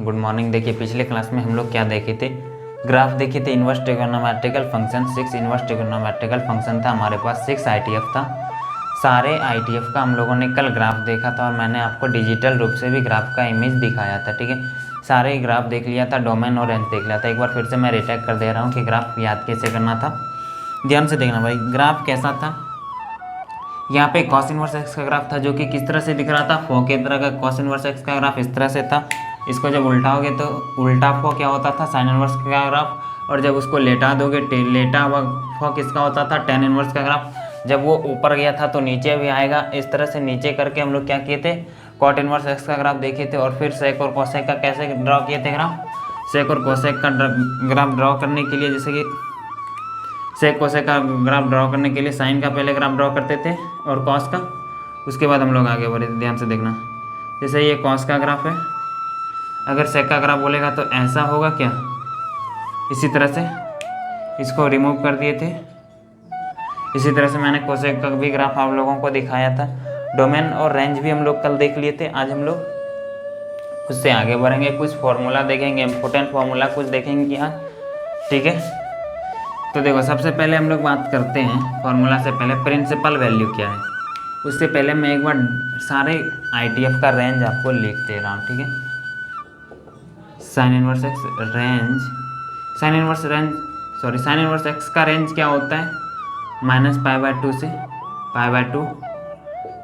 Good morning. देखिए पिछले class में हम लोग क्या देखे थे, ग्राफ देखे थे। Inverse trigonometrical function, 6 inverse trigonometrical function था हमारे पास, 6 ITF था। सारे ITF का हम लोगों ने कल ग्राफ देखा था और मैंने आपको डिजिटल रूप से भी ग्राफ का इमेज दिखाया था। ठीक है, सारे ग्राफ देख लिया था, डोमेन और रेंज देख लिया था। एक बार फिर से मैं रिटैक कर दे रहा हूँ कि ग्राफ याद कैसे करना था। ध्यान से देखना भाई, ग्राफ कैसा था। यहाँ पे कॉस इनवर्स एक्स का ग्राफ था जो कि किस तरह से दिख रहा था, फो के तरह का। कॉस इनवर्स एक्स का ग्राफ इस तरह से था। इसको जब उल्टाओगे तो उल्टा फो क्या होता था, साइन इनवर्स का ग्राफ। और जब उसको लेटा दोगे, लेटा हुआ फो किसका होता था, टेन इनवर्स का ग्राफ। जब वो ऊपर गया था तो नीचे भी आएगा। इस तरह से नीचे करके हम लोग क्या किए थे, कॉट इनवर्स एक्स का ग्राफ देखे थे। और फिर सेक और कोसेक का कैसे ड्रॉ किए थे ग्राफ। सेक और कोसेक का ग्राफ ड्रॉ करने के लिए, जैसे कि सेक कोसेक का ग्राफ ड्रॉ करने के लिए साइन का पहले ग्राफ ड्रॉ करते थे और कॉस का, उसके बाद हम लोग आगे बढ़े थे। ध्यान से देखना, जैसे ये कॉस का ग्राफ है, अगर सेक का ग्राफ बोलेगा तो ऐसा होगा क्या, इसी तरह से इसको रिमूव कर दिए थे। इसी तरह से मैंने कोसेक का भी ग्राफ आप लोगों को दिखाया था। डोमेन और रेंज भी हम लोग कल देख लिए थे। आज हम लोग उससे आगे बढ़ेंगे, कुछ फॉर्मूला देखेंगे, इम्पोर्टेंट फॉर्मूला कुछ देखेंगे यहाँ। ठीक है, तो देखो सबसे पहले हम लोग बात करते हैं फॉर्मूला से पहले प्रिंसिपल वैल्यू क्या है। उससे पहले मैं एक बार सारे ITF का रेंज आपको लिख दे रहा हूँ। ठीक है, sine inverse X range, sine inverse X का रेंज क्या होता है, -π/2 से π/2।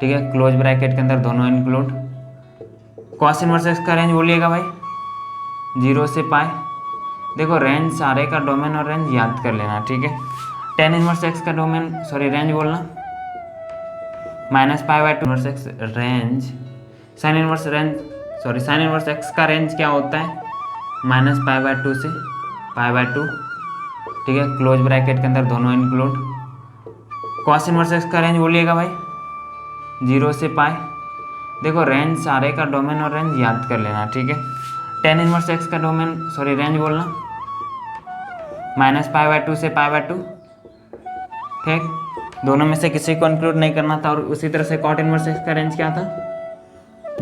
ठीक है, क्लोज ब्रैकेट के अंदर दोनों इंक्लूड। कॉस इनवर्स एक्स का रेंज बोलिएगा भाई 0 से π। देखो रेंज सारे का डोमेन और रेंज याद कर लेना। ठीक है, टेन इनवर्स एक्स का डोमेन रेंज बोलना -π/2 inverse X range. Sine inverse X का रेंज क्या होता है, -π/2 से π/2। ठीक है, क्लोज ब्रैकेट के अंदर दोनों इंक्लूड। कॉस इनवर्स एक्स का रेंज बोलिएगा भाई 0 से π। देखो रेंज सारे का डोमेन और रेंज याद कर लेना। ठीक है, टेन इनवर्स एक्स का रेंज बोलना -π/2 से π/2। ठीक, दोनों में से किसी को इंक्लूड नहीं करना था। और उसी तरह से कॉट इनवर्स एक्स का रेंज क्या था,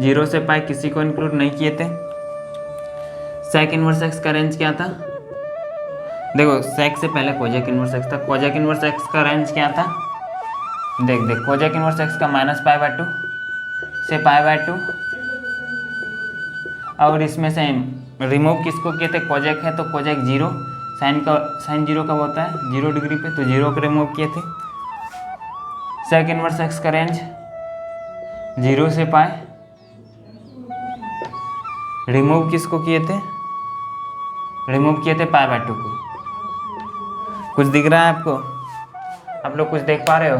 0 से π, किसी को इंक्लूड नहीं किए थे। सेक इनवर्स एक्स का रेंज क्या था, देखो सेक से पहले कोजेक इनवर्स एक्स था। कोजेक इनवर्स एक्स का रेंज क्या था, देख कोजेक इनवर्स एक्स का -π/2 से π/2। और इसमें से रिमूव किसको किए थे, कोजेक है तो कोजेक 0, साइन 0 कब होता है, 0 डिग्री पे, तो 0 को रिमूव किए थे। सेक इनवर्स एक्स का रेंज 0 से π, रिमूव किसको किए थे, रिमूव किए थे π/2 को। कुछ दिख रहा है आपको, आप लोग कुछ देख पा रहे हो?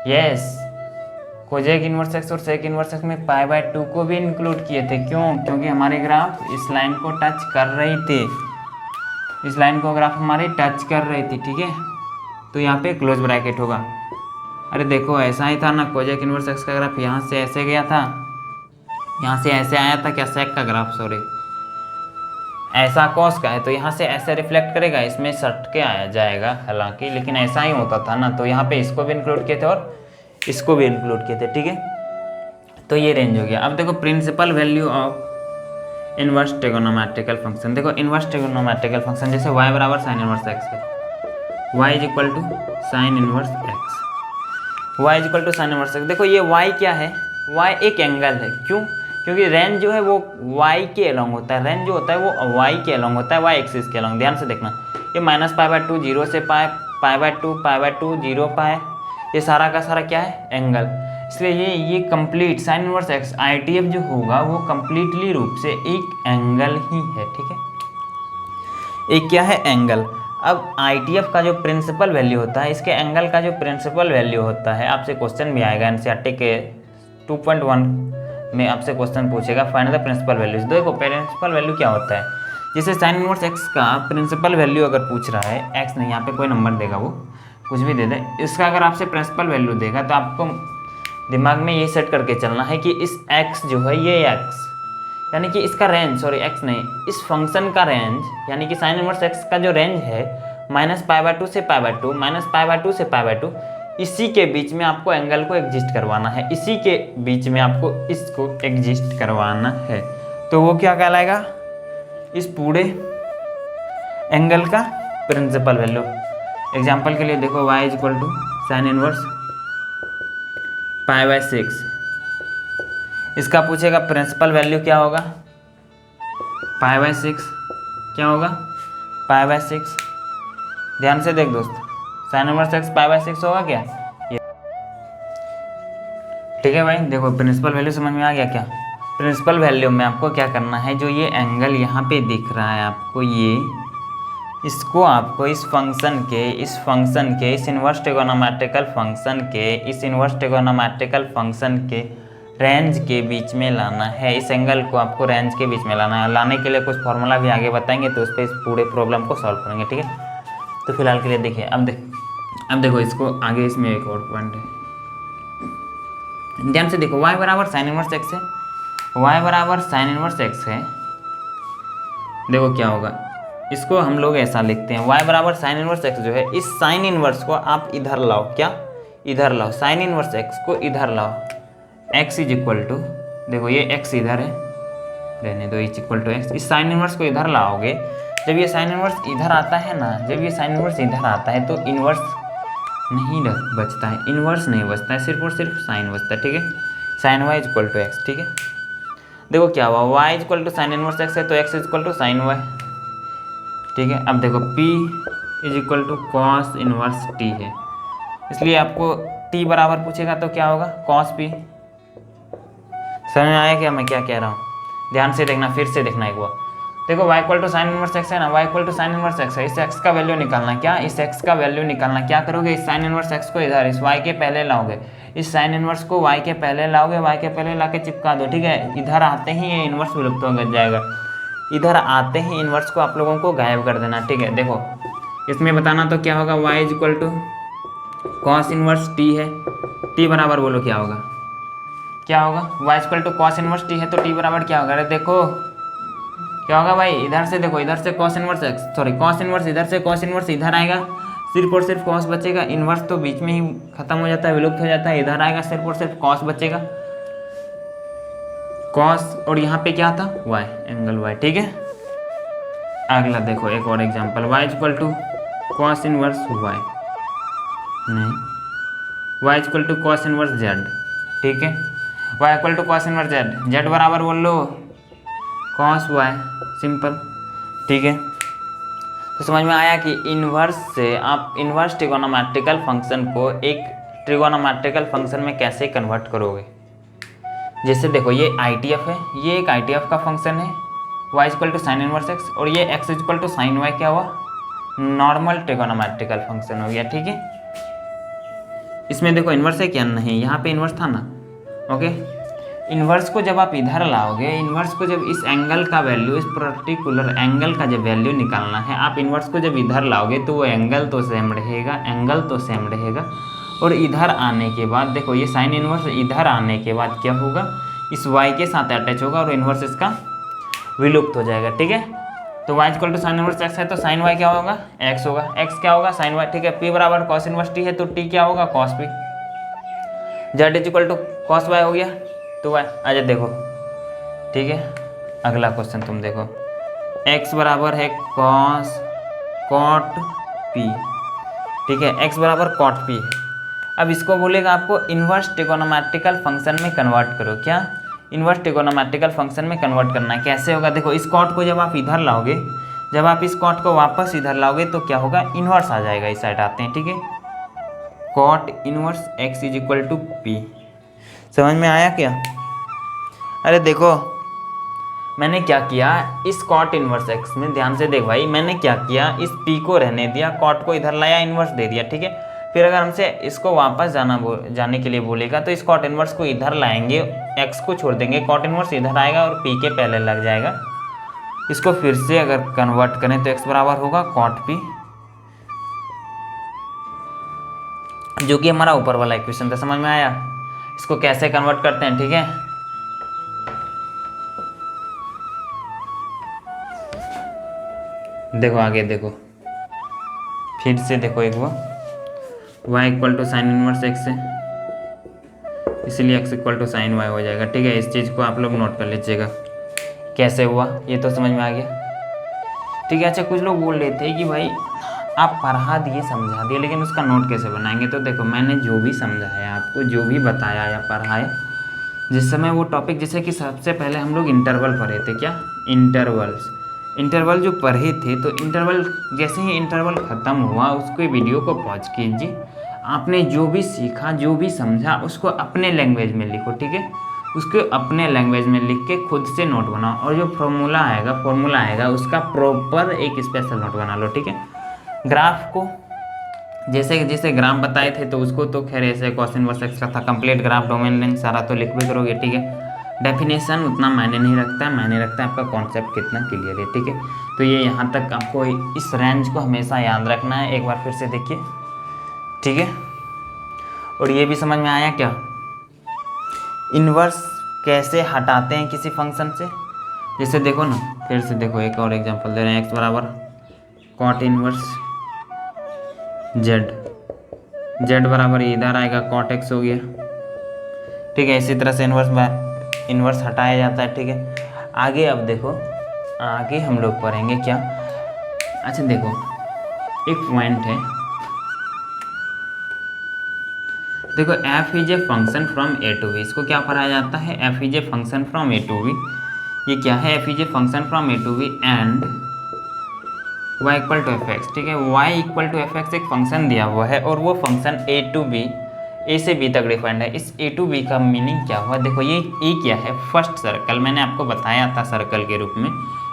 यस, कोजेक इनवर्स एक्स और सेक इनवर्स एक्स में π/2 को भी इंक्लूड किए थे। क्यों? क्योंकि हमारे ग्राफ इस लाइन को टच कर रही थी, इस लाइन को ग्राफ हमारी टच कर रही थी। ठीक है, तो यहाँ पे क्लोज ब्रैकेट होगा। अरे देखो ऐसा ही था ना, कोजेक इनवर्स एक्स का ग्राफ यहाँ से ऐसे गया था, यहाँ से ऐसे आया था क्या, सेक का ग्राफ ऐसा कॉस का है तो यहाँ से ऐसे रिफ्लेक्ट करेगा, इसमें सट के आया जाएगा हालांकि, लेकिन ऐसा ही होता था ना। तो यहाँ पे इसको भी इंक्लूड किए थे और इसको भी इंक्लूड किए थे। ठीक है, तो ये रेंज हो गया। अब देखो principal value of inverse trigonometrical function. देखो इनवर्स ट्रिगोनोमेट्रिकल फंक्शन जैसे y बराबर साइन इनवर्स एक्स है, y is equal to sine inverse x, y is equal to sine inverse x. देखो ये y क्या है, y एक एंगल है। क्यों? क्योंकि रेंज जो है वो y के अलोंग होता है, रेंज जो होता है वो y के अलोंग होता है, y एक्सिस के अलोंग। ध्यान से देखना, ये -π/2, 0 से π, π/2, 0 π, ये सारा का सारा क्या है, एंगल। इसलिए ये complete sign inverse x ITF जो होगा वो कंप्लीटली रूप से एक एंगल ही है। ठीक है, एक क्या है, एंगल। अब ITF का जो प्रिंसिपल वैल्यू होता है, इसके एंगल का जो प्रिंसिपल वैल्यू होता है, आपसे क्वेश्चन भी आएगा NCERT के 2.1 में आपसे क्वेश्चन पूछेगा फाइंड द प्रिंसिपल वैल्यूज। देखो प्रिंसिपल वैल्यू क्या होता है, जैसे साइन इनवर्स एक्स का प्रिंसिपल वैल्यू अगर पूछ रहा है, एक्स नहीं, यहाँ पे कोई नंबर देगा, वो कुछ भी दे दे, इसका अगर आपसे प्रिंसिपल वैल्यू देगा तो आपको दिमाग में ये सेट करके चलना है कि इस x जो है, ये x यानी कि इसका रेंज, x नहीं, इस फंक्शन का रेंज यानी कि साइन इनवर्स x का जो रेंज है -π/2 से π/2, -π/2 से π/2, इसी के बीच में आपको एंगल को एग्जिस्ट करवाना है, इसी के बीच में आपको इसको एग्जिस्ट करवाना है। तो वो क्या कहलाएगा, इस पूरे एंगल का प्रिंसिपल वैल्यू। एग्जाम्पल के लिए देखो y equal to sine inverse π/6, इसका पूछेगा प्रिंसिपल वैल्यू क्या होगा, π/6 क्या होगा, π/6। ध्यान से देख दोस्त, साइन इनवर्स x π/6 होगा क्या, ये ठीक है भाई। देखो प्रिंसिपल वैल्यू समझ में आ गया क्या। प्रिंसिपल वैल्यू में आपको क्या करना है, जो ये एंगल यहाँ पे दिख रहा है आपको, ये इसको आपको इस फंक्शन के इस इन्वर्स ट्रिगोनोमेट्रिकल फंक्शन के रेंज के बीच में लाना है। इस एंगल को आपको रेंज के बीच में लाना है। लाने के लिए कुछ फॉर्मूला भी आगे बताएंगे, तो उस पर इस पूरे प्रॉब्लम को सॉल्व करेंगे, ठीक है। तो फिलहाल के लिए देखिए, अब देखो इसको आगे, इसमें एक और पॉइंट है, ध्यान से देखो। y बराबर साइन इनवर्स x है, y बराबर साइन इनवर्स x है। देखो क्या होगा, इसको हम लोग ऐसा लिखते हैं, y बराबर साइन इनवर्स x जो है, इस साइन इनवर्स को आप इधर लाओ, क्या इधर लाओ, साइन इनवर्स x को इधर लाओ। x इज इक्वल टू, देखो ये x इधर है, रहने दो, इज इक्वल टू x। इस साइन इनवर्स को इधर लाओगे, जब ये साइन इनवर्स इधर आता है ना, जब ये साइन इनवर्स इधर आता है तो इनवर्स नहीं बचता है, इनवर्स नहीं बचता है, सिर्फ और सिर्फ साइन बचता है, ठीक है। Sine y equal to x, ठीक है। देखो क्या हुआ, y equal to sine inverse x है तो x equal to sine y, ठीक है। अब देखो p is equal to cos inverse t है, इसलिए आपको t बराबर पूछेगा तो क्या होगा, कॉस p। समझ में आया क्या मैं क्या कह रहा हूँ, ध्यान से देखना, फिर से देखना एक बार। देखो y equal to sine inverse x है ना, y equal to sine inverse x है, इस x का वैल्यू निकालना, क्या इस x का वैल्यू निकालना। क्या करोगे, इस साइन इनवर्स x को इधर इस y के पहले लाओगे, इस साइन इनवर्स को y के पहले लाओगे, y के पहले लाके चिपका दो, ठीक है। इधर आते ही ये इनवर्स विलुप्त हो जाएगा, इधर आते ही इनवर्स को आप लोगों को गायब कर देना, ठीक है। देखो इसमें बताना तो क्या होगा, y is equal to cos inverse t है, t बराबर बोलो क्या होगा, क्या होगा, y equal to cos inverse t है तो t बराबर क्या होगा, अरे देखो क्या होगा भाई, इधर से देखो, इधर से कॉस इनवर्स कॉस इनवर्स, इधर से कॉस इनवर्स इधर आएगा, सिर्फ और सिर्फ कॉस बचेगा, इनवर्स तो बीच में ही खत्म हो जाता है, विलुप्त हो जाता है, इधर आएगा, सिर्फ और सिर्फ कॉस बचेगा, कॉस, और यहाँ पे क्या था, y, एंगल y, ठीक है। अगला देखो एक और example, y equal to cos inverse y, नहीं, y equal to cos inverse z, ठीक है। y equal to cos inverse z, z बराबर बोल लो कॉस y, सिंपल, ठीक है। तो समझ में आया कि इन्वर्स से आप इन्वर्स ट्रिगोनोमेट्रिकल फंक्शन को एक ट्रिगोनोमेट्रिकल फंक्शन में कैसे कन्वर्ट करोगे। जैसे देखो ये ITF है, ये एक ITF का फंक्शन है, y equal to sine inverse x, और ये x equal to sine y, क्या हुआ, नॉर्मल ट्रिगोनोमेट्रिकल फंक्शन हो गया, ठीक है। इसमें देखो इन्वर्स है क्या, नहीं, यहाँ पे इन्वर्स था ना, ओके। इन्वर्स को जब आप इधर लाओगे, इन्वर्स को जब इस एंगल का वैल्यू, इस पर्टिकुलर एंगल का जब वैल्यू निकालना है, आप इन्वर्स को जब इधर लाओगे तो वो एंगल तो सेम रहेगा, एंगल तो सेम रहेगा, और इधर आने के बाद देखो ये साइन इन्वर्स इधर आने के बाद क्या होगा, इस y के साथ अटैच होगा और इन्वर्स इसका विलुप्त हो जाएगा, ठीक है। तो y equal to sine inverse x है तो साइन y क्या होगा, x होगा, x क्या होगा, साइन y, ठीक है। p बराबर कॉस इनवर्स t है तो t क्या होगा, cos p। z is equal to cos y हो गया, तो y आजा देखो, ठीक है। अगला क्वेश्चन तुम देखो, x बराबर है कॉस कॉट p, ठीक है, x बराबर कॉट p है। अब इसको बोलेगा आपको इन्वर्स ट्रिगोनोमेट्रिकल फंक्शन में कन्वर्ट करो, क्या इन्वर्स ट्रिगोनोमेट्रिकल फंक्शन में कन्वर्ट करना है। कैसे होगा, देखो इस कॉट को जब आप इधर लाओगे, जब आप इस कॉट को वापस इधर लाओगे तो क्या होगा, इन्वर्स आ जाएगा, इस साइड आते हैं, ठीक है। Cot inverse x is equal to p, समझ में आया क्या। अरे देखो मैंने क्या किया, इस कॉट इन्वर्स x में ध्यान से देख भाई, मैंने क्या किया, इस p को रहने दिया, कॉट को इधर लाया, इन्वर्स दे दिया, ठीक है। फिर अगर हमसे इसको वापस जाने के लिए बोलेगा तो इस कॉट इन्वर्स को इधर लाएंगे, x को छोड़ देंगे, कॉट इन्वर्स इधर आएगा और p के पहले लग जाएगा। इसको फिर से अगर कन्वर्ट करें तो x बराबर होगा कॉट p, जो कि हमारा ऊपर वाला इक्वेशन था, समझ में आया। इसको कैसे कन्वर्ट करते हैं, ठीक है। देखो आगे देखो, फिर से देखो एक बार, y equal to sine inverse x है, इसलिए x equal to sine y हो जाएगा, ठीक है। इस चीज़ को आप लोग नोट कर लीजिएगा कैसे हुआ, ये तो समझ में आ गया। ठीक है, अच्छा कुछ लोग बोल रहे थे कि भाई आप पढ़ा दिए समझा दिए लेकिन उसका नोट कैसे बनाएंगे। तो देखो मैंने जो भी समझाया आपको, जो भी बताया या पढ़ाया, जिस समय वो टॉपिक, जैसे कि सबसे पहले हम लोग इंटरवल पढ़े थे, क्या इंटरवल जो पढ़े थे, तो इंटरवल जैसे ही इंटरवल ख़त्म हुआ उसको वीडियो को पॉज कीजिए, आपने जो भी सीखा जो भी समझा उसको अपने लैंग्वेज में लिखो। ठीक है, उसको अपने लैंग्वेज में लिख के खुद से नोट बनाओ, और जो फॉर्मूला आएगा उसका प्रॉपर एक स्पेशल नोट बना लो। ठीक है, ग्राफ को जैसे ग्राफ बताए थे तो उसको तो खैर ऐसे क्वेश्चन वर्स एक्स्ट्रा था, कंप्लीट ग्राफ डोमेन लेंथ सारा तो लिख भी करोगे। ठीक है, डेफिनेशन उतना मायने नहीं रखता है, मायने रखता है आपका कॉन्सेप्ट कितना क्लियर है। ठीक है, तो ये यहाँ तक आपको इस रेंज को हमेशा याद रखना है। एक बार फिर से देखिए, ठीक है, और ये भी समझ में आया क्या, इन्वर्स कैसे हटाते हैं किसी फंक्शन से। जैसे देखो ना, फिर से देखो एक और एग्जांपल दे रहे हैं, x बराबर कॉट इन्वर्स z बराबर इधर आएगा कॉट x हो गया। ठीक है, इसी तरह से इन्वर्स हटाया जाता है। ठीक है, आगे अब देखो, आगे हम लोग पढ़ेंगे क्या। अच्छा देखो, एक पॉइंट है, देखो f is a function from a to b, इसको क्या पढ़ाया जाता है, f is a function from a to b। ये क्या है, f is a function from a to b and y equal to f x. ठीक है, y equal to f x एक फंक्शन दिया हुआ है और वो function a to b, a से b तक डिफाइंड है। इस a टू b का मीनिंग क्या हुआ, देखो ये a क्या है, फर्स्ट सर्कल, मैंने आपको बताया था सर्कल के रूप में,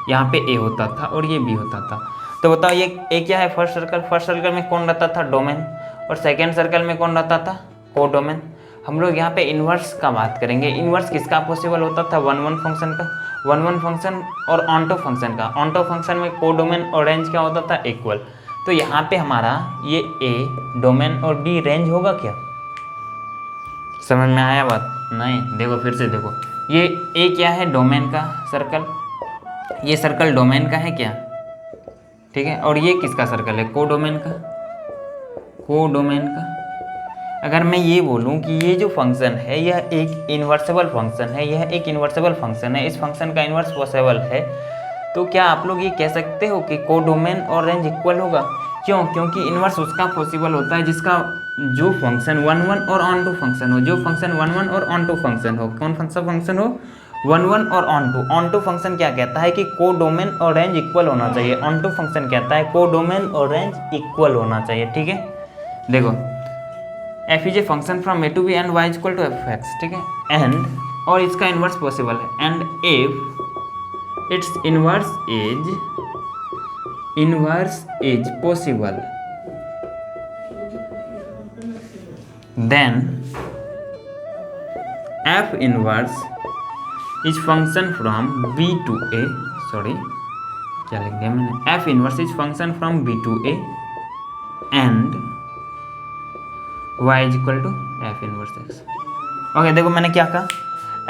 यहाँ पे a होता था और ये b होता था। तो बताओ ये a क्या है, फर्स्ट सर्कल में कौन रहता था, डोमेन, और सेकेंड सर्कल में कौन रहता था, को डोमेन। हम लोग यहाँ पे इन्वर्स का बात करेंगे। इन्वर्स किसका पॉसिबल होता था, वन फंक्शन का, वन फंक्शन और ऑन्टो फंक्शन का। ऑन्टो फंक्शन में को डोमेन और रेंज क्या होता था, इक्वल। तो यहाँ पे हमारा ये a डोमेन और b रेंज होगा क्या, समझ में आया बात, नहीं। देखो फिर से देखो, ये a क्या है, डोमेन का सर्कल, ये सर्कल डोमेन का है क्या, ठीक है, और ये किसका सर्कल है, को डोमेन का। अगर मैं ये बोलूं कि ये जो फंक्शन है यह एक इन्वर्सेबल फंक्शन है, इस फंक्शन का इन्वर्स पॉसिबल है, तो क्या आप लोग ये कह सकते हो कि को डोमेन और रेंज इक्वल होगा। क्यों, क्योंकि इन्वर्स उसका पॉसिबल होता है जिसका जो फंक्शन वन और ऑन टू फंक्शन हो, जो फंक्शन वन और ऑन टू फंक्शन हो। कौन सा फंक्शन हो, वन और ऑन टू फंक्शन क्या कहता है कि को डोमेन और रेंज इक्वल होना चाहिए, ऑन टू फंक्शन कहता है को डोमेन और रेंज इक्वल होना चाहिए। ठीक है, देखो f is a function from a to b and y equal to f x. ठीक है, एंड और इसका इन्वर्स पॉसिबल है, and if it's inverse is possible then f inverse is function from b to a, sorry क्या लिख दिया मैंने, f inverse is function from b to a and y is equal to f inverse x. Okay, देखो मैंने क्या कहा,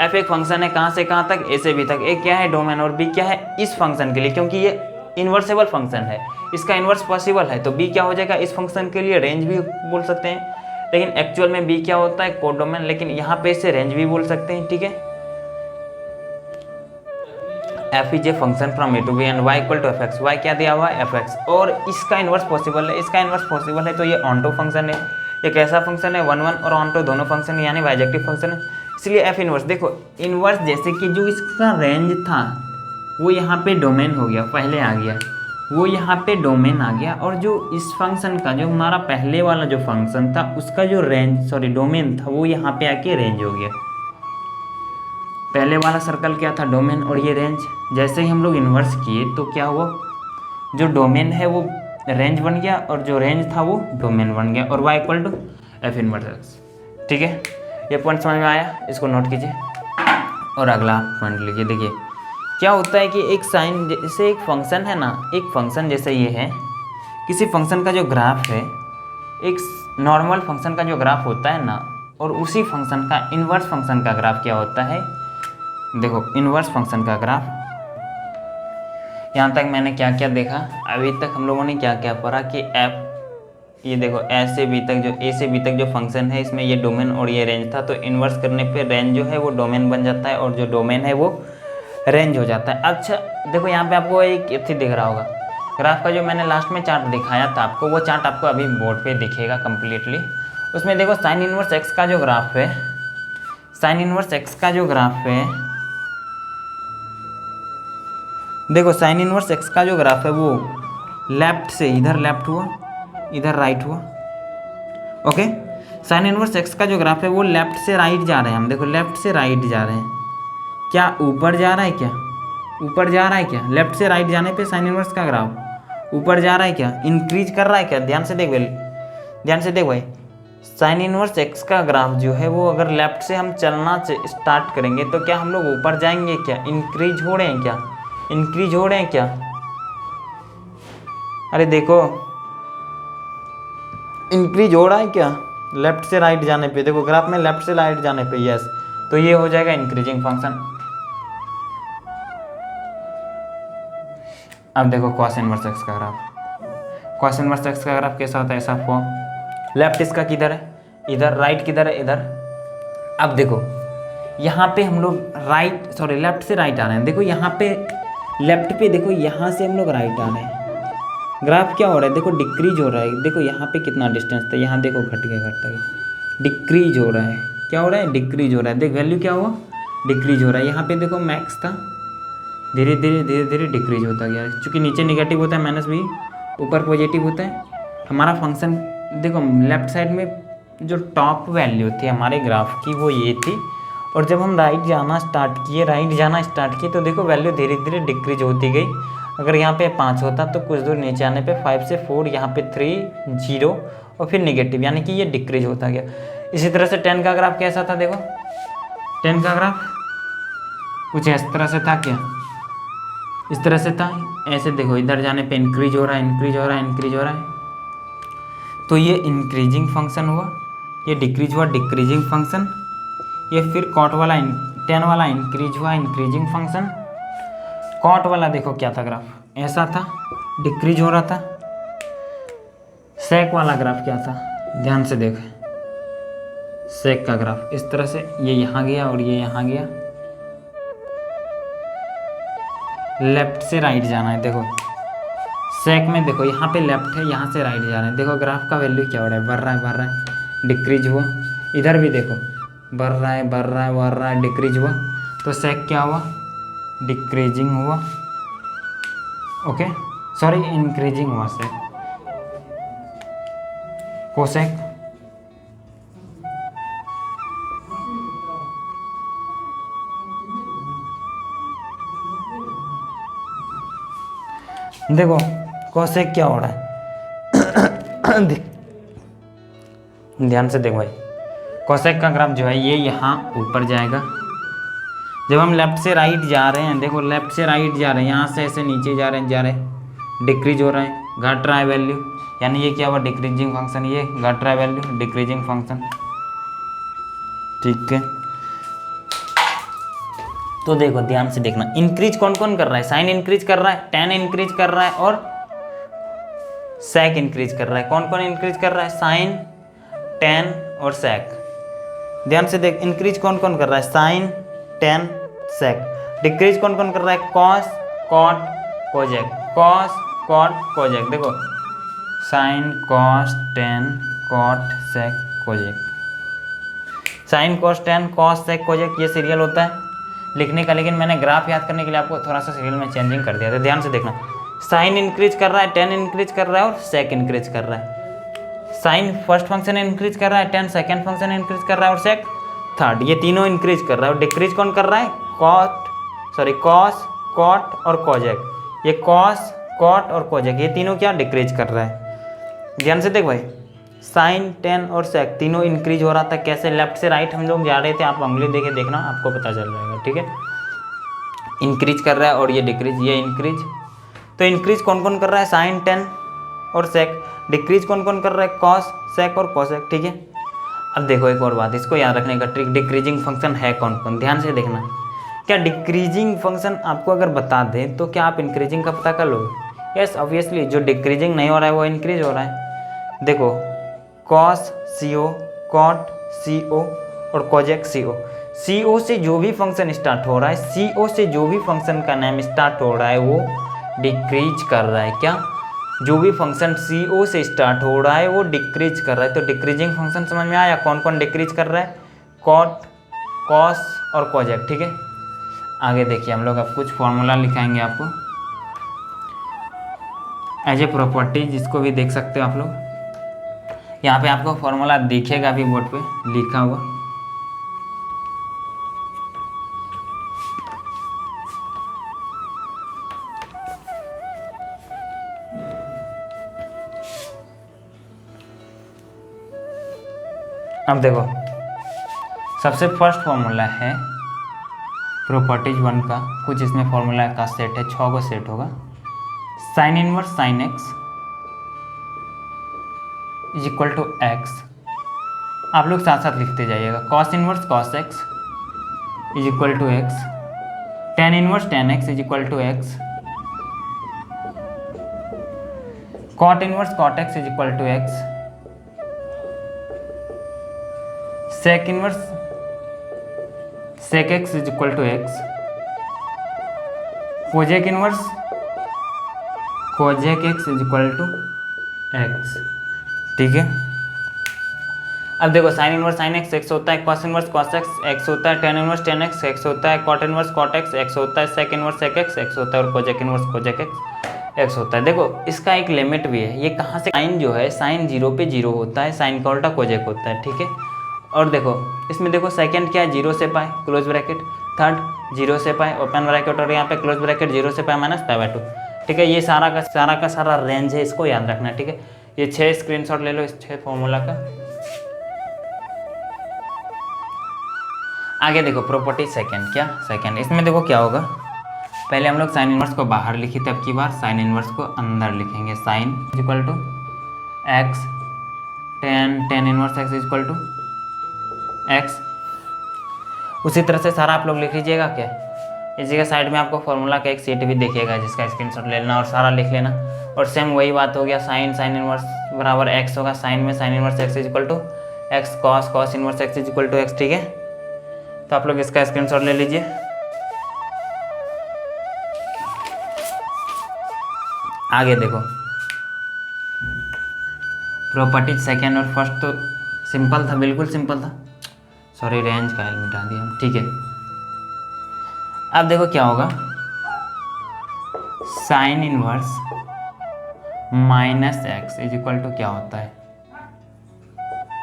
f एक function है कहाँ से कहाँ तक, a से b तक। a क्या है, डोमेन, और b क्या है, इस फंक्शन के लिए, क्योंकि ये इन्वर्सेबल फंक्शन है, इसका इन्वर्स पॉसिबल है, तो b क्या हो जाएगा, इस फंक्शन के लिए रेंज भी बोल सकते हैं, लेकिन एक्चुअल में b क्या होता है, को डोमेन, लेकिन यहाँ पे इसे रेंज भी बोल सकते हैं। ठीक है, f is a function from a to b and y equal to f x. y क्या दिया हुआ है, एफ एक्स, और इसका इन्वर्स पॉसिबल है, तो ये ऑन्टो फंक्शन है। ये कैसा फंक्शन है, वन और ऑन्टो दोनों फंक्शन यानी बाइजेक्टिव फंक्शन है, इसलिए एफ इन्वर्स। देखो इन्वर्स जैसे कि जो इसका रेंज था वो यहाँ पे डोमेन हो गया, पहले आ गया, वो यहाँ पे डोमेन आ गया, और जो इस फंक्शन का जो हमारा पहले वाला जो फंक्शन था उसका जो डोमेन था वो यहाँ पे आके रेंज हो गया। पहले वाला सर्कल क्या था, डोमेन, और ये रेंज। जैसे ही हम लोग इन्वर्स किए तो क्या हुआ, जो डोमेन है वो रेंज बन गया और जो रेंज था वो डोमेन बन गया, और y equal to f inverse x. ठीक है, ये पॉइंट समझ में आया, इसको नोट कीजिए। और अगला पॉइंट लीजिए, देखिए क्या होता है कि एक साइन, जैसे एक फंक्शन है ना, एक फंक्शन जैसे ये है, किसी फंक्शन का जो ग्राफ है, एक नॉर्मल फंक्शन का जो ग्राफ होता है ना, और उसी फंक्शन का इन्वर्स फंक्शन का ग्राफ क्या होता है, देखो इन्वर्स फंक्शन का ग्राफ। यहाँ तक मैंने क्या क्या देखा, अभी तक हम लोगों ने क्या क्या पढ़ा कि f, ये देखो a से b तक जो फंक्शन है इसमें ये डोमेन और ये रेंज था, तो इन्वर्स करने पे रेंज जो है वो डोमेन बन जाता है और जो डोमेन है वो रेंज हो जाता है। अच्छा देखो यहाँ पे आपको एक इथी दिख रहा होगा, ग्राफ का जो मैंने लास्ट में चार्ट दिखाया था आपको, वो चार्ट आपको अभी बोर्ड पे दिखेगा कम्प्लीटली। उसमें देखो साइन इनवर्स एक्स का जो ग्राफ है, साइन इनवर्स एक्स का जो ग्राफ है, देखो साइन इनवर्स एक्स का जो ग्राफ है वो लेफ्ट से इधर लेफ्ट हुआ, इधर राइट हुआ। ओके, साइन इनवर्स एक्स का जो ग्राफ है वो लेफ्ट से राइट जा रहे हैं हम, देखो लेफ्ट से राइट जा रहे हैं। क्या ऊपर जा रहा है, क्या ऊपर जा रहा है, क्या लेफ्ट से राइट जाने पे साइन इनवर्स का ग्राफ ऊपर जा रहा है, क्या इंक्रीज कर रहा है, क्या ध्यान से देख भाई, ध्यान से देख भाई। साइन इनवर्स एक्स का ग्राफ जो है वो अगर लेफ्ट से हम चलना स्टार्ट करेंगे तो क्या हम लोग ऊपर जाएंगे, क्या इंक्रीज हो रहे हैं, क्या इंक्रीज हो रहे हैं, क्या अरे देखो इंक्रीज हो रहा है क्या लेफ्ट से राइट जाने पे, देखो ग्राफ में लेफ्ट से राइट जाने पे, यस, तो ये हो जाएगा इंक्रीजिंग फंक्शन। अब देखो कॉस इनवर्स एक्स का ग्राफ, कॉस इनवर्स एक्स का ग्राफ कैसा होता है, ऐसा फॉर्म, लेफ्ट इसका किधर है, इधर, राइट किधर है, इधर। अब देखो यहाँ पे हम लोग राइट सॉरी लेफ्ट से राइट आ रहे हैं, देखो यहाँ पे लेफ्ट पे, देखो यहाँ से हम लोग राइट आ रहे हैं, ग्राफ क्या हो रहा है, देखो डिक्रीज हो रहा है, देखो यहाँ पे कितना डिस्टेंस था, यहाँ देखो घट गया, डिक्रीज हो रहा है, क्या हो रहा है, डिक्रीज हो रहा है, देख वैल्यू क्या हुआ, डिक्रीज हो रहा है। यहाँ पे देखो मैक्स था, धीरे धीरे धीरे धीरे डिक्रीज होता गया, क्योंकि नीचे निगेटिव होता है माइनस भी, ऊपर पॉजिटिव होता है। हमारा फंक्शन देखो लेफ्ट साइड में जो टॉप वैल्यू थी हमारे ग्राफ की वो ये थी, और जब हम राइट जाना स्टार्ट किए तो देखो वैल्यू धीरे धीरे डिक्रीज होती गई। अगर यहाँ पे 5 होता तो कुछ दूर नीचे आने पे 5 से 4, यहाँ पे 3 0 और फिर नेगेटिव, यानी कि ये डिक्रीज होता गया। इसी तरह से 10 का ग्राफ कैसा था, देखो 10 का ग्राफ कुछ इस तरह से था, क्या इस तरह से था, ऐसे देखो इधर जाने पे इंक्रीज हो रहा है, इंक्रीज हो रहा है, इंक्रीज हो रहा है, तो ये इंक्रीजिंग फंक्शन हुआ, ये डिक्रीज हुआ डिक्रीजिंग फंक्शन, ये फिर कॉट वाला 10 वाला इंक्रीज हुआ इंक्रीजिंग फंक्शन। कॉट वाला देखो क्या था ग्राफ, ऐसा था, डिक्रीज हो रहा था। सेक वाला ग्राफ क्या था, ध्यान से देख, सेक का ग्राफ इस तरह से, ये यहाँ गया और ये यहाँ गया, लेफ्ट से राइट जाना है। देखो सेक में देखो यहाँ पे लेफ्ट है, यहाँ से राइट जा रहे हैं, देखो ग्राफ का वैल्यू क्या हो रहा है, बढ़ रहा है, बढ़ रहा है, डिक्रीज हुआ। इधर भी देखो बढ़ रहा है, बढ़ रहा है, बढ़ रहा है, डिक्रीज हुआ, तो सेक क्या हुआ, डिक्रीजिंग हुआ। ओके सॉरी इंक्रीजिंग हुआ सेक, कोसेक देखो कोसेक क्या हो रहा है ध्यान से देखो भाई, कोसेक का ग्राफ जो है ये यहाँ ऊपर जाएगा, जब हम लेफ्ट से राइट जा रहे हैं, देखो लेफ्ट से राइट जा रहे हैं, यहाँ से ऐसे नीचे जा रहे हैं, डिक्रीज हो रहा है, घट रहा है वैल्यू, यानी ये क्या हुआ, डिक्रीजिंग फंक्शन, ये घट रहा है वैल्यू, डिक्रीजिंग फंक्शन। ठीक है, तो देखो ध्यान से देखना, इंक्रीज कौन कौन कर रहा है, साइन इंक्रीज कर रहा है, टेन इंक्रीज कर रहा है और सेक इंक्रीज कर रहा है। कौन कौन इंक्रीज कर रहा है, साइन, टेन और सेक। ध्यान से देख, इंक्रीज कौन कौन कर रहा है, साइन, टेन, सेक। डिक्रीज कौन कौन कर रहा है, cos, cot, cosec, cos, cot, cosec. देखो sine, cos, tan, cot, sec, cosec, sine, cos, tan, cos, sec, cosec, ये सीरियल होता है लिखने का, लेकिन मैंने ग्राफ याद करने के लिए आपको थोड़ा सा सीरियल में चेंजिंग कर दिया था। ध्यान से देखना, साइन इंक्रीज कर रहा है, टेन इंक्रीज कर रहा है और सेक इंक्रीज कर रहा है। साइन फर्स्ट फंक्शन इंक्रीज कर रहा है, टेन सेकंड फंक्शन इंक्रीज कर रहा है और सेक थर्ड, ये तीनों इंक्रीज कर रहा है। और डिक्रीज कौन कर रहा है, कॉस, कॉट और कोजेक। ये कॉस, कॉट और कोजेक ये तीनों क्या डिक्रीज कर रहा है। ध्यान से देख भाई, साइन, टेन और सेक तीनों इंक्रीज हो रहा था। कैसे, लेफ्ट से राइट हम लोग जा रहे थे, आप उंगली देखे देखना आपको पता चल जाएगा। ठीक है, इंक्रीज कर रहा है और ये डिक्रीज, ये इंक्रीज। तो इंक्रीज कौन कौन कर रहा है, साइन, टेन और सेक। डिक्रीज कौन कौन कर रहा है, कॉस, सेक और कोसेक। ठीक है, अब देखो एक और बात, इसको याद रखने का ट्रिक, डिक्रीजिंग फंक्शन है कौन कौन, ध्यान से देखना। क्या डिक्रीजिंग फंक्शन आपको अगर बता दें तो क्या आप इंक्रीजिंग का पता कर लोगे? यस ऑब्वियसली, जो डिक्रीजिंग नहीं हो रहा है वो इंक्रीज हो रहा है। देखो कॉस CO, कॉट CO और कोजेक CO। सी ओ से जो भी फंक्शन स्टार्ट हो रहा है, सी ओ से जो भी फंक्शन का नाम स्टार्ट हो रहा है वो डिक्रीज कर रहा है। क्या? जो भी फंक्शन सी ओ से स्टार्ट हो रहा है वो डिक्रीज कर रहा है। तो डिक्रीजिंग फंक्शन समझ में आया? कौन कौन डिक्रीज कर रहा है? कॉट, कॉस और कॉजेक। ठीक है, आगे देखिए हम लोग अब कुछ फॉर्मूला लिखाएंगे आपको एज ए प्रॉपर्टी, जिसको भी देख सकते हो आप लोग। यहाँ पे आपको फॉर्मूला दिखेगा भी बोर्ड पे लिखा हुआ। अब देखो, सबसे फर्स्ट फॉर्मूला है प्रॉपर्टीज 1 का, कुछ इसमें फॉर्मूला का सेट है, 6 को सेट होगा। Sine inverse sine x is equal to x, आप लोग साथ साथ लिखते जाइएगा। Cos inverse cos x is equal to x, tan inverse tan x is equal to x, cot inverse cot x is equal to x, sec inverse sec x is equal to x, cosec inverse cosec x is equal to x. ठीक है, अब देखो sine inverse sine x x होता है, cos inverse cos x x होता है, tan inverse tan x x होता है, cot inverse cot x x होता है, sec inverse sec x x होता है और cosec inverse cosec x x होता है। देखो इसका एक लिमिट भी है, ये कहाँ से, साइन जो है साइन 0 पे 0 होता है, साइन का उल्टा कोजेक होता है। ठीक है, और देखो इसमें देखो सेकंड क्या है, 0 से पाई क्लोज ब्रैकेट, थर्ड 0 से पाई ओपन ब्रैकेट और यहाँ पे क्लोज ब्रैकेट 0 से पाई माइनस पाई बाय 2। ठीक है, ये सारा का सारा रेंज है, इसको याद रखना है। ठीक है, ये 6 स्क्रीनशॉट ले लो इस 6 फॉर्मूला का। आगे देखो प्रॉपर्टी सेकंड, क्या सेकंड, इसमें देखो क्या होगा, पहले हम लोग साइन इनवर्स को बाहर लिखी थे, अब की बार साइन इनवर्स को अंदर लिखेंगे। Sine is equal to x, tan inverse x is equal to x. उसी तरह से सारा आप लोग लिख लीजिएगा। क्या इसी के साइड में आपको फॉर्मूला का एक सीट भी दिखेगा जिसका स्क्रीनशॉट ले लेना और सारा लिख लेना। और सेम वही बात हो गया, साइन इनवर्स बराबर एक्स होगा, साइन में sine inverse x is equal to x, cos inverse x is equal to x. ठीक है, तो आप लोग इसका स्क्रीनशॉट ले लीजिए। आगे देखो प्रॉपर्टी सेकेंड और फर्स्ट तो सिंपल था, बिल्कुल सिंपल था, सॉरी रेंज का एल मिटा दिया हम। ठीक है, अब देखो क्या होगा, sine inverse minus x is equal to क्या होता है,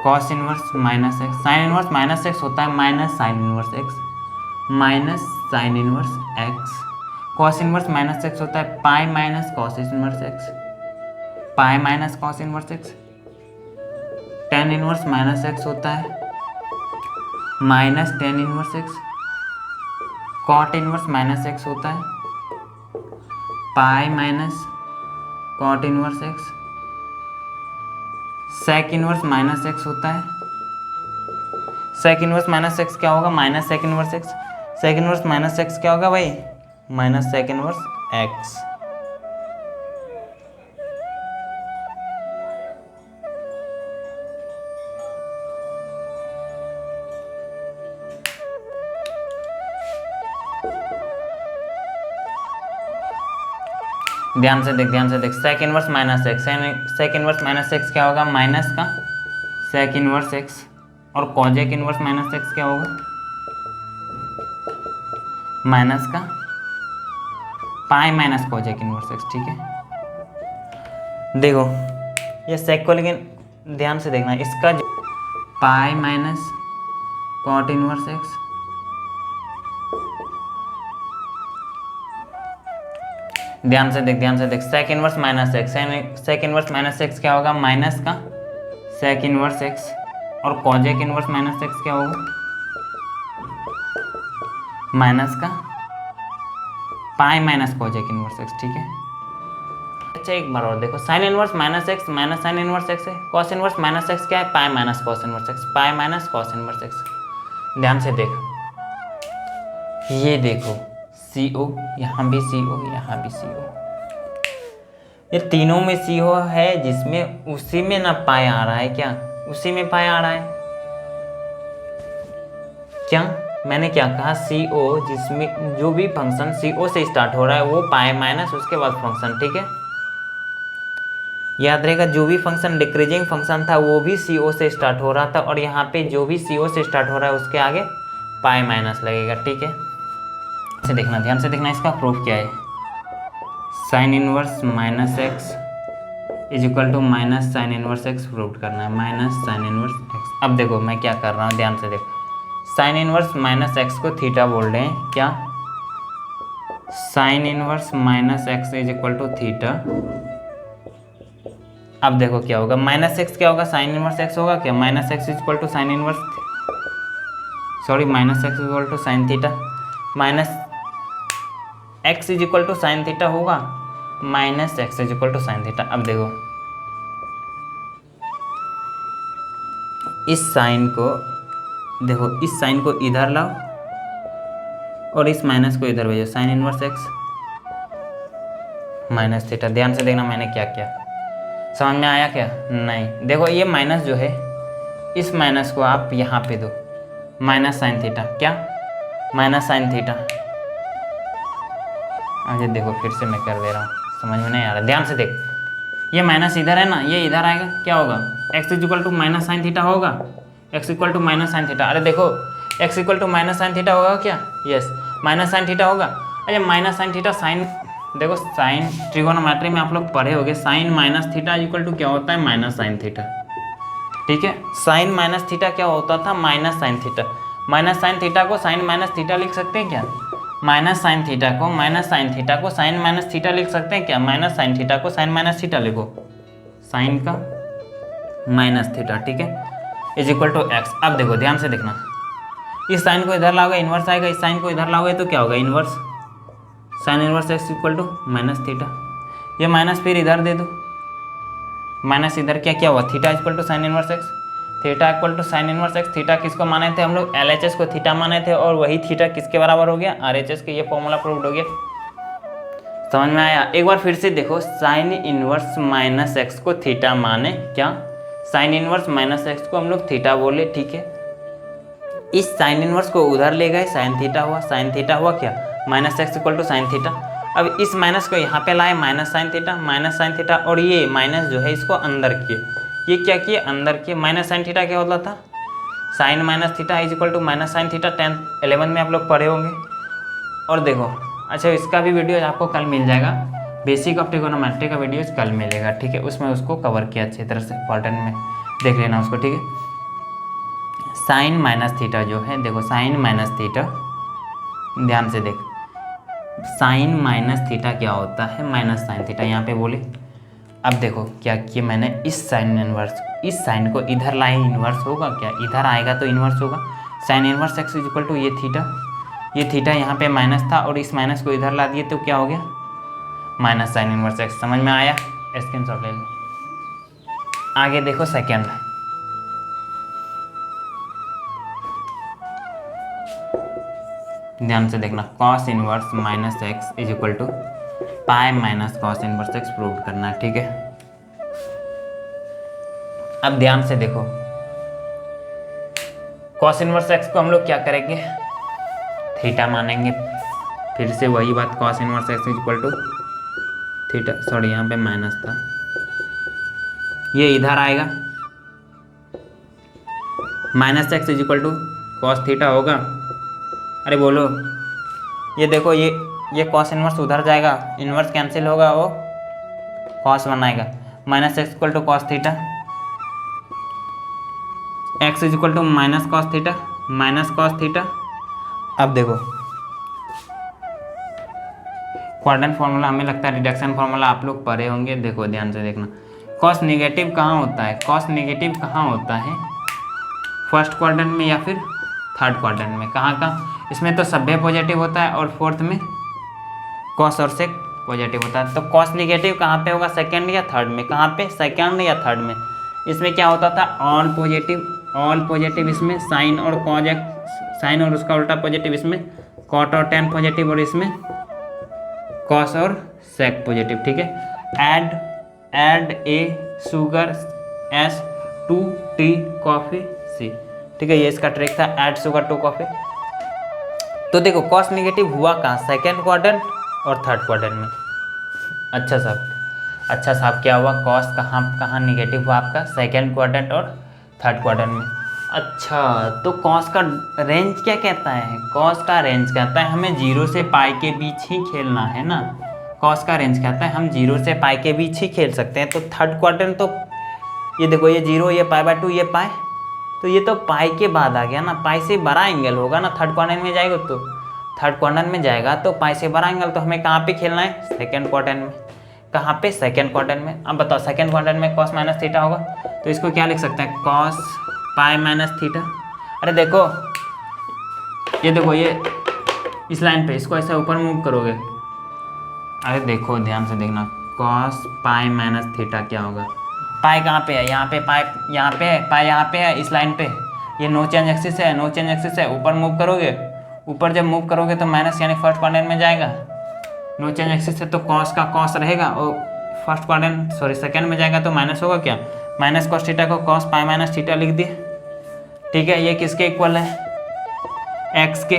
cos inverse minus X. Sine inverse minus x होता है minus sine inverse X, minus sine inverse x. Cos inverse minus x होता है pi minus cos inverse X, pi minus cos inverse X. Tan inverse minus x होता है minus tan inverse X. Cot inverse minus x होता है pi minus cot inverse x. Sec inverse minus x होता है, sec inverse minus x क्या होगा, minus sec inverse x. Sec inverse minus x क्या होगा भाई, माइनस सेक इनवर्स एक्स। ध्यान से देख, sec inverse minus x, sec inverse minus x क्या होगा, माइनस का सेक इनवर्स एक्स। और कॉजेक इनवर्स माइनस एक्स क्या होगा, माइनस का पाई माइनस कॉजेक इनवर्स एक्स। ठीक है, देखो ये सेक को, लेकिन ध्यान से देखना, इसका जो pi minus cot inverse x, ध्यान से देख, sec inverse minus x, sec inverse minus x क्या होगा, माइनस का सेक इनवर्स एक्स। और कॉजेक इनवर्स माइनस एक्स क्या होगा, माइनस का पाई माइनस कॉजेक इनवर्स एक्स। ठीक है, अच्छा एक बार और देखो, sine inverse minus x minus sine inverse x है, कॉस इनवर्स माइनस एक्स क्या है, pi minus cos inverse X, pi minus cos inverse x. ध्यान से देख, ये देखो CO, यहाँ भी CO, यहाँ भी CO, ये तीनों में CO है, जिसमें उसी में ना पाया आ रहा है, क्या उसी में पाया आ रहा है, क्या मैंने क्या कहा, CO जिसमें जो भी फंक्शन CO से स्टार्ट हो रहा है वो पाए माइनस उसके बाद फंक्शन, ठीक है। याद रहेगा जो भी फंक्शन डिक्रीजिंग फंक्शन था वो भी CO से स्टार्ट हो रहा था, और यहाँ पे जो भी CO से स्टार्ट हो रहा है उसके आगे पाए माइनस लगेगा, ठीक है। इसे देखना, ध्यान से देखना, इसका प्रूफ क्या है। Sine inverse minus x is equal to minus sine inverse x prove करना है, माइनस साइन इनवर्स एक्स। अब देखो मैं क्या कर रहा हूँ, ध्यान से देखो, साइन इनवर्स माइनस एक्स को थीटा बोल रहे हैं, क्या, sine inverse minus x is equal to theta. अब देखो क्या होगा, माइनस एक्स क्या होगा, साइन इनवर्स एक्स होगा क्या, minus x is equal to sine inverse, sorry minus x is equal to sine theta, minus x is equal to sine theta होगा, minus x is equal to sine theta. अब देखो इस sign को, देखो इस sign को इधर लाओ और इस माइनस को इधर भेजो, sign inverse X minus theta. ध्यान से देखना मैंने क्या किया, समझ में आया क्या, नहीं। देखो ये माइनस जो है, इस माइनस को आप यहाँ पे दो, माइनस साइन थीटा, क्या, माइनस साइन थीटा। अरे देखो फिर से मैं कर दे रहा हूँ, समझ में नहीं आ रहा, ध्यान से देख, ये माइनस इधर है ना, ये इधर आएगा, क्या होगा, X is equal to minus sine theta होगा, X equal to minus sine theta. अरे देखो X equal to minus sine theta होगा क्या, यस माइनस साइन थीटा होगा। अरे माइनस साइन थीटा, साइन, देखो साइन ट्रिगोनोमेट्री में आप लोग पढ़े होंगे, sine minus theta equal to क्या होता है, माइनस साइन थीटा, ठीक है। साइन माइनस थीटा क्या होता था, minus sine theta. Minus sine theta को साइन माइनस थीटा लिख सकते हैं क्या, माइनस साइन थीटा को माइनस साइन थीटा को साइन माइनस थीटा लिख सकते हैं क्या, माइनस साइन थीटा को साइन माइनस थीटा लिखो, साइन का माइनस थीटा, ठीक है, इज इक्वल टू एक्स। अब देखो ध्यान से देखना, इस साइन को इधर लाओगे इन्वर्स आएगा, इस साइन को इधर लाओगे तो क्या होगा, inverse sine inverse x equal to minus theta. ये माइनस फिर इधर दे दो, माइनस इधर क्या क्या हुआ, theta equal to sine inverse x, theta equal to sine inverse x. Theta किसको माने थे हम लोग, LHS को थीटा माने थे, और वही थीटा किसके बराबर हो गया, RHS के। ये फॉर्मूला प्रूव्ड हो गया, समझ में आया। एक बार फिर से देखो, साइन इनवर्स माइनस एक्स को थीटा माने, क्या, साइन इनवर्स माइनस एक्स को हम लोग थीटा बोले, ठीक है। इस साइन इनवर्स को उधर ले गए, साइन थीटा हुआ, साइन थीटा हुआ क्या, minus x equal to sine theta. अब इस माइनस को यहाँ पे लाए, माइनस साइन थीटा, और ये माइनस जो है इसको अंदर किए, ये क्या किए, अंदर किए। माइनस साइन थीटा क्या होता था, sine minus theta is equal to minus sine theta, 10th 11th में आप लोग पढ़े होंगे। और देखो अच्छा, इसका भी वीडियो आपको कल मिल जाएगा, बेसिक ऑफ ट्रिगोनोमेट्री का वीडियो कल मिलेगा, ठीक है। उसमें उसको कवर किया अच्छी तरह से, इंपॉर्टेंट में देख लेना उसको, ठीक है। साइन माइनस थीटा जो है, देखो साइन माइनस थीटा, ध्यान से देख, साइन माइनस थीटा क्या होता है, माइनस साइन थीटा, यहाँ पे बोले। अब देखो क्या किया मैंने, इस साइन इनवर्स, इस साइन को इधर लाए, इन्वर्स होगा क्या, इधर आएगा तो इन्वर्स होगा। Sine inverse x is equal to ये थीटा यहाँ पे माइनस था, और इस माइनस को इधर ला दिए तो क्या हो गया, माइनस साइन इनवर्स एक्स। समझ में आया, स्क्रीनशॉट ले लो। आगे देखो सेकेंड, ध्यान से देखना, cos inverse minus x is equal to pi minus cos inverse x prove करना है, ठीक है। अब ध्यान से देखो, कॉस इनवर्स एक्स को हम लोग क्या करेंगे, थीटा मानेंगे। फिर से वही बात, cos inverse x is equal to theta, sorry यहाँ पे माइनस था, ये इधर आएगा, minus x is equal to cos theta होगा। अरे बोलो, ये देखो, ये कॉस इनवर्स उधर जाएगा, इनवर्स कैंसिल होगा, वो कॉस बनाएगा, minus x equal to cos theta, x is equal to minus cos theta. अब देखो क्वाड्रेंट फॉर्मूला, हमें लगता है रिडक्शन फॉर्मूला आप लोग पढ़े होंगे। देखो ध्यान से देखना, कॉस नेगेटिव कहाँ होता है, कॉस नेगेटिव कहाँ होता है, फर्स्ट क्वाड्रेंट में या फिर थर्ड क्वाड्रेंट में, कहाँ, इसमें तो सभ्य पॉजिटिव होता है, और फोर्थ में कॉस और सेक पॉजिटिव होता है। तो कॉस नेगेटिव कहाँ पे होगा, सेकंड या थर्ड में, कहाँ पे, सेकंड या थर्ड में। इसमें क्या होता था, ऑल पॉजिटिव इसमें साइन और कॉज, साइन और उसका उल्टा पॉजिटिव, इसमें कॉट और टेन पॉजिटिव, और इसमें कॉस और सेक पॉजिटिव, ठीक है। Add a sugar S to tea coffee C, ठीक है, ये इसका ट्रिक था, ऐड शुगर टू कॉफी। तो देखो कॉस निगेटिव हुआ कहाँ, सेकेंड क्वाड्रेंट और थर्ड क्वाड्रेंट में। अच्छा साहब क्या हुआ, कॉस कहाँ कहाँ निगेटिव हुआ आपका, सेकेंड क्वाड्रेंट और थर्ड क्वाड्रेंट में। अच्छा तो कॉस का रेंज क्या कहता है, कॉस का रेंज कहता है हमें 0 से पाई के बीच ही खेलना है ना। कॉस का रेंज कहता है हम 0 से पाई के बीच ही खेल सकते हैं। तो थर्ड क्वाड्रेंट तो ये देखो, ये 0, ये π/2, ये पाई, तो ये तो पाई के बाद आ गया ना, पाई से बड़ा एंगल होगा ना, थर्ड क्वाड्रेंट में जाएगा तो थर्ड क्वाड्रेंट में जाएगा तो पाई से बड़ा एंगल, तो हमें कहाँ पे खेलना है, सेकेंड क्वाड्रेंट में। कहाँ पे, सेकेंड क्वाड्रेंट में। अब बताओ सेकेंड क्वाड्रेंट में कॉस माइनस थीटा होगा, तो इसको क्या लिख सकते हैं, कॉस पाई माइनस थीटा। अरे देखो ये देखो, ये इस लाइन पे इसको ऐसे ऊपर मूव करोगे, अरे देखो ध्यान से देखना, कॉस पाई माइनस थीटा क्या होगा, पाई कहाँ पे है, यहाँ पे पाई, यहाँ पे है पाई, यहाँ पे है इस लाइन पे, ये नो चेंज एक्सिस है, नो चेंज एक्सिस है, ऊपर मूव करोगे, ऊपर जब मूव करोगे तो माइनस यानी फर्स्ट क्वाड्रेंट में जाएगा, नो चेंज एक्सिस है तो कॉस का कॉस रहेगा, और फर्स्ट क्वाड्रेंट सॉरी सेकंड में जाएगा तो माइनस होगा क्या, माइनस कॉस थीटा को कॉस पाई माइनस थीटा लिख दिए। ठीक है, ये किसके इक्वल है, एक्स के।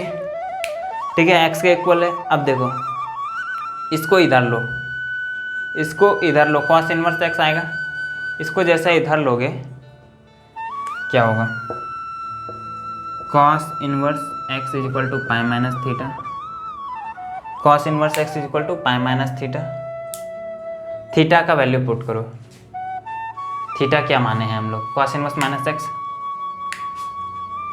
ठीक है, एक्स के इक्वल है। अब देखो इसको इधर लो, इसको इधर लो, कॉस इनवर्स एक्स आएगा, इसको जैसे इधर लोगे क्या होगा, cos inverse x is equal to pi minus theta, cos inverse x is equal to pi minus theta. Theta का वैल्यू पुट करो, थीटा क्या माने हैं हम लोग, cos inverse minus x,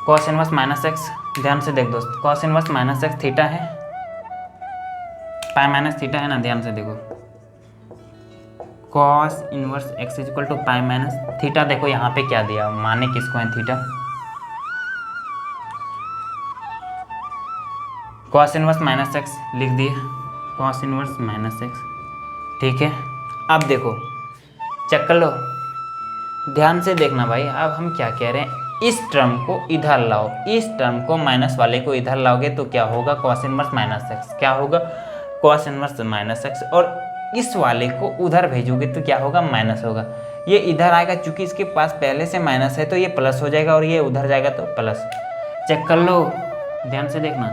cos inverse minus x, ध्यान से देख दोस्त, cos inverse minus x theta है, पाई माइनस थीटा है ना, ध्यान से देखो, cos inverse x is equal to pi minus theta. देखो यहाँ पे क्या दिया, माने किसको है theta, cos inverse minus x लिख दिए, कॉस इनवर्स माइनस एक्स। ठीक है, अब देखो चेक कर लो, ध्यान से देखना भाई, अब हम क्या कह रहे हैं, इस टर्म को इधर लाओ, इस टर्म को माइनस वाले को इधर लाओगे तो क्या होगा, कॉस इनवर्स माइनस एक्स, क्या होगा, कॉस इनवर्स माइनस एक्स, और इस वाले को उधर भेजोगे तो क्या होगा, माइनस होगा। ये इधर आएगा, चूंकि इसके पास पहले से माइनस है तो ये प्लस हो जाएगा, और ये उधर जाएगा तो प्लस। चेक कर लो, ध्यान से देखना,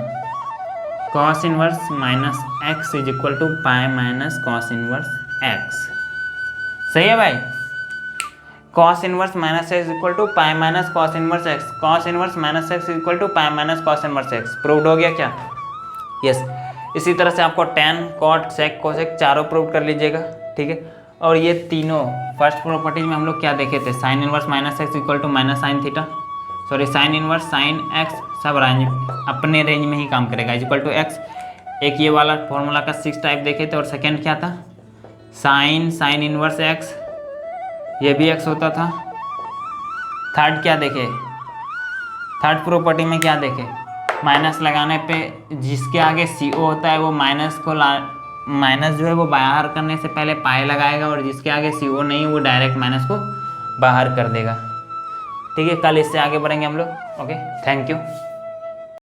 cos inverse minus x is equal to pi minus cos inverse x. सही है भाई, cos inverse minus x equal to pi minus cos inverse x, cos inverse minus x equal to pi minus cos inverse x. Proved हो गया क्या, yes. इसी तरह से आपको tan, cot, sec, cosec चारों प्रूव कर लीजिएगा। ठीक है, और ये तीनों फर्स्ट प्रॉपर्टीज में हम लोग क्या देखे थे, sine inverse minus x equal to minus sine theta, sorry sine inverse sine x, सब रेंज अपने रेंज में ही काम करेगा, इक्वल टू एक्स। एक ये वाला फॉर्मूला का 6 टाइप देखे थे, और सेकेंड क्या था, साइन इनवर्स एक्स, ये भी एक्स होता था। थर्ड क्या देखे, थर्ड प्रॉपर्टी में क्या देखे, माइनस लगाने पे जिसके आगे CO होता है वो माइनस को माइनस जो है वो बाहर करने से पहले पाई लगाएगा, और जिसके आगे CO नहीं वो डायरेक्ट माइनस को बाहर कर देगा। ठीक है, कल इससे आगे बढ़ेंगे हम लोग। Okay, thank you.